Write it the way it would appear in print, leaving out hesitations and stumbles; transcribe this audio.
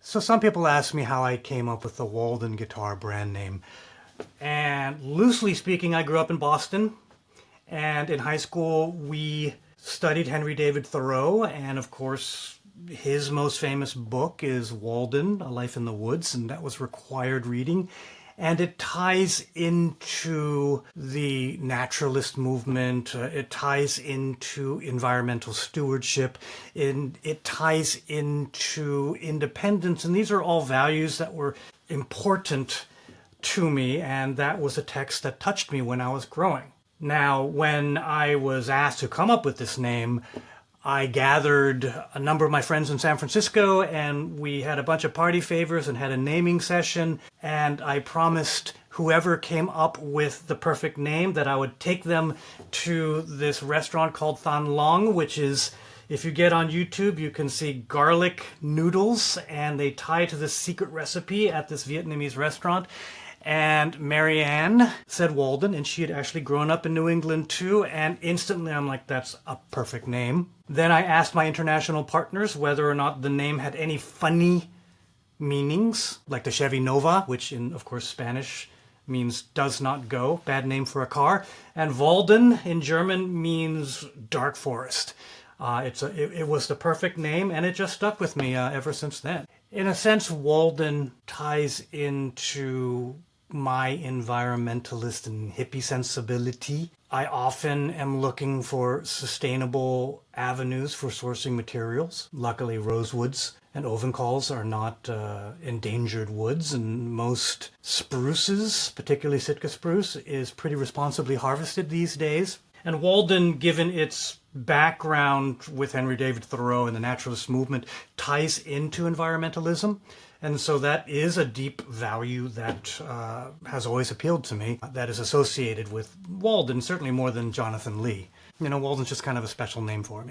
So some people ask me how I came up with the Walden guitar brand name. And loosely speaking, I grew up in Boston. And in high school, we studied Henry David Thoreau. And of course, his most famous book is Walden, A Life in the Woods. And that was required reading. And it ties into the naturalist movement. It ties into environmental stewardship. And it ties into independence. And these are all values that were important to me. And that was a text that touched me when I was growing. Now, when I was asked to come up with this name, I gathered a number of my friends in San Francisco and we had a bunch of party favors and had a naming session. And I promised whoever came up with the perfect name that I would take them to this restaurant called Than Long, which is, if you get on YouTube, you can see garlic noodles and they tie to this secret recipe at this Vietnamese restaurant. And Marianne said Walden, and she had actually grown up in New England too, and instantly I'm like, that's a perfect name. Then I asked my international partners whether or not the name had any funny meanings, like the Chevy Nova, which in, of course, Spanish means does not go, bad name for a car. And Walden in German means dark forest. It was the perfect name, and it just stuck with me ever since then. In a sense, Walden ties into my environmentalist and hippie sensibility. I often am looking for sustainable avenues for sourcing materials. Luckily, rosewoods and ovencols are not endangered woods, and most spruces, particularly Sitka spruce, is pretty responsibly harvested these days. And Walden, given its background with Henry David Thoreau and the naturalist movement, ties into environmentalism. And so that is a deep value that has always appealed to me, that is associated with Walden, certainly more than Jonathan Lee. You know, Walden's just kind of a special name for me.